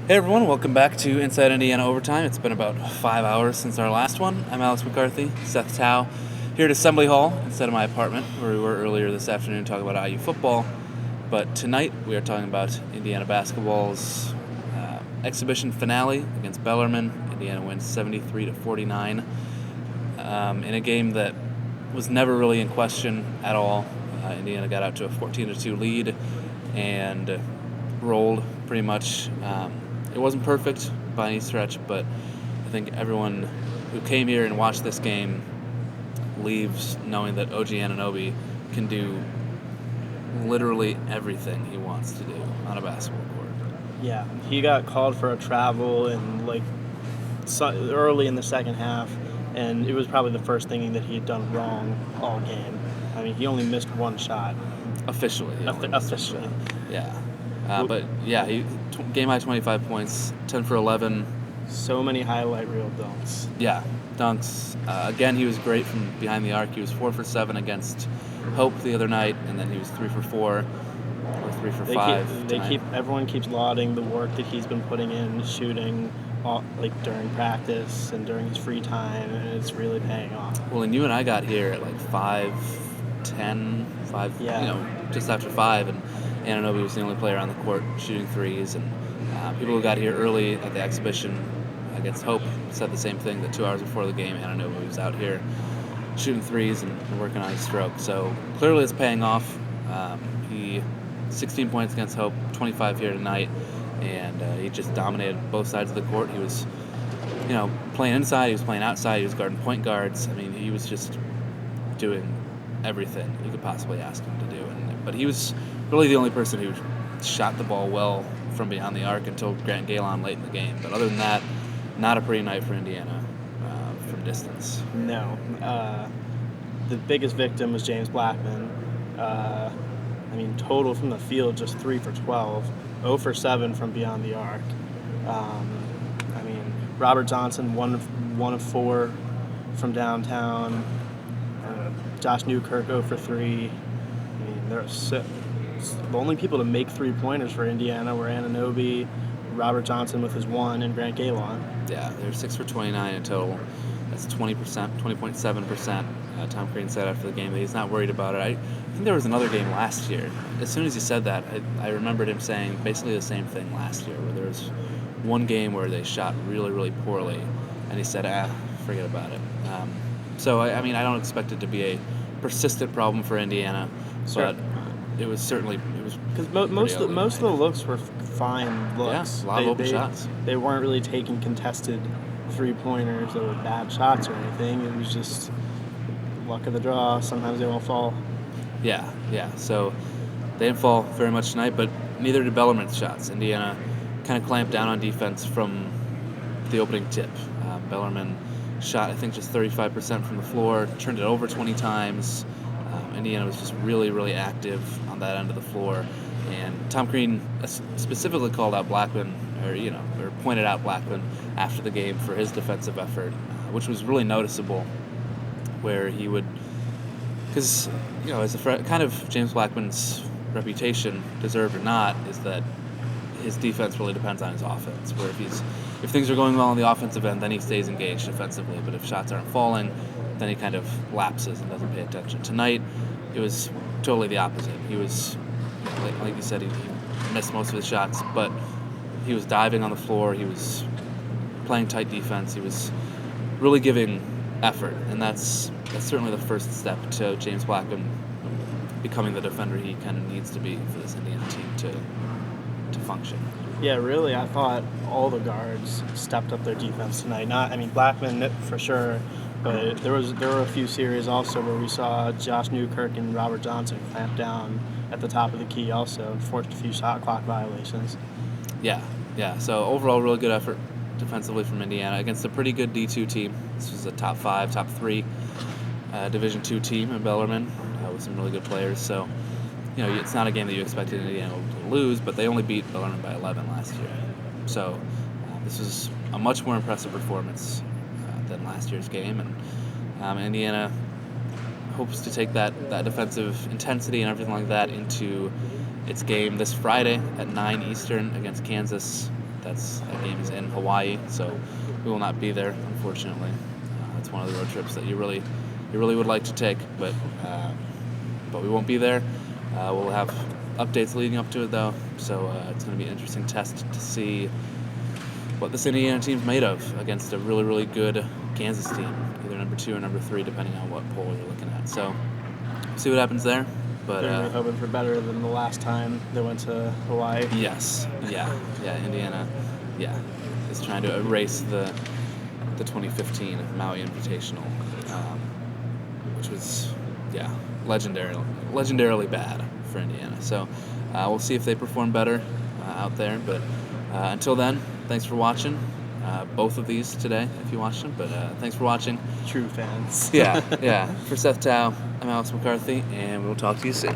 Hey everyone, welcome back to Inside Indiana Overtime. It's been about 5 hours since our last one. I'm Alex McCarthy, Seth Tao, here at Assembly Hall instead of my apartment where we were earlier this afternoon talking about IU football. But tonight we are talking about Indiana basketball's exhibition finale against Bellarmine. Indiana wins 73-49 in a game that was never really in question at all. Indiana got out to a 14-2 lead and rolled pretty much. It wasn't perfect by any stretch, but I think everyone who came here and watched this game leaves knowing that OG Anunoby can do literally everything he wants to do on a basketball court. Yeah, he got called for a travel early in the second half, and it was probably the first thing that he had done wrong all game. I mean, he only missed one shot. Officially. Officially. Yeah. But yeah, he game high 25 points, 10 for 11. So many highlight reel dunks. Yeah, dunks. Again, he was great from behind the arc. He was 4 for 7 against Hope the other night, and then he was 3 for 4 or 3 for 5. Everyone keeps lauding the work that he's been putting in shooting, during practice and during his free time, and it's really paying off. Well, and you and I got here at 5:10, just after 5, and Anunoby was the only player on the court shooting threes, and people who got here early at the exhibition against Hope said the same thing, that 2 hours before the game, Anunoby was out here shooting threes and working on his stroke. So clearly it's paying off. He 16 points against Hope, 25 here tonight, and he just dominated both sides of the court. He was, playing inside, he was playing outside, he was guarding point guards. I mean, he was just doing everything you could possibly ask him to do. But he was really the only person who shot the ball well from behind the arc until Grant Galen late in the game. But other than that, not a pretty night for Indiana from distance. No. The biggest victim was James Blackman. Total from the field, just 3 for 12, 0 for 7 from beyond the arc. Robert Johnson, 1 of 4 from downtown. Josh Newkirk, 0 for 3. The only people to make three-pointers for Indiana were Anunoby, Robert Johnson with his 1, and Grant Galen. Yeah, they were 6 for 29 in total. That's 20%, 20.7%. Tom Crean said after the game that he's not worried about it. I think there was another game last year. As soon as he said that, I remembered him saying basically the same thing last year, where there was one game where they shot really, really poorly, and he said, forget about it. So, I don't expect it to be a persistent problem for Indiana, but it was because most of the looks were fine looks. Yeah, a lot of open shots. They weren't really taking contested three-pointers that were bad shots or anything. It was just luck of the draw. Sometimes they won't fall. Yeah. So they didn't fall very much tonight, but neither did Bellarmine's shots. Indiana kind of clamped down on defense from the opening tip. Bellarmine shot, I think, just 35% from the floor, turned it over 20 times. Indiana was just really, really active on that end of the floor. And Tom Crean specifically called out Blackman, or pointed out Blackman after the game for his defensive effort, which was really noticeable, where he would, because, as kind of James Blackman's reputation, deserved or not, is that his defense really depends on his offense, where if things are going well on the offensive end, then he stays engaged defensively, but if shots aren't falling, then he kind of lapses and doesn't pay attention. Tonight, it was totally the opposite. He was, like you said, he missed most of his shots, but he was diving on the floor, he was playing tight defense, he was really giving effort, and that's certainly the first step to James Blackman becoming the defender he kind of needs to be for this Indiana team to function. Yeah, really, I thought all the guards stepped up their defense tonight. Blackman for sure, but there were a few series also where we saw Josh Newkirk and Robert Johnson clamp down at the top of the key also and forced a few shot clock violations. Yeah. So overall, really good effort defensively from Indiana against a pretty good D2 team. This was a top 5, top 3 Division II team in Bellarmine with some really good players. So, it's not a game that you expected Indiana to lose, but they only beat Bellarmine by 11 last year. So this was a much more impressive performance than last year's game, and Indiana hopes to take that defensive intensity and everything like that into its game this Friday at 9 Eastern against Kansas. that game is in Hawaii, so we will not be there, unfortunately. It's one of the road trips that you really would like to take, but we won't be there. We'll have updates leading up to it, though, so it's going to be an interesting test to see what this Indiana team's made of against a really, really good Kansas team, either number 2 or number 3, depending on what poll you're looking at. So, see what happens there. But They're really hoping for better than the last time they went to Hawaii. Yes, yeah, Indiana, is trying to erase the 2015 Maui Invitational, which was legendarily bad for Indiana. So we'll see if they perform better out there. But until then, thanks for watching. Both of these today, if you watched them. But thanks for watching. True fans. Yeah. For Seth Tao, I'm Alex McCarthy, and we'll talk to you soon.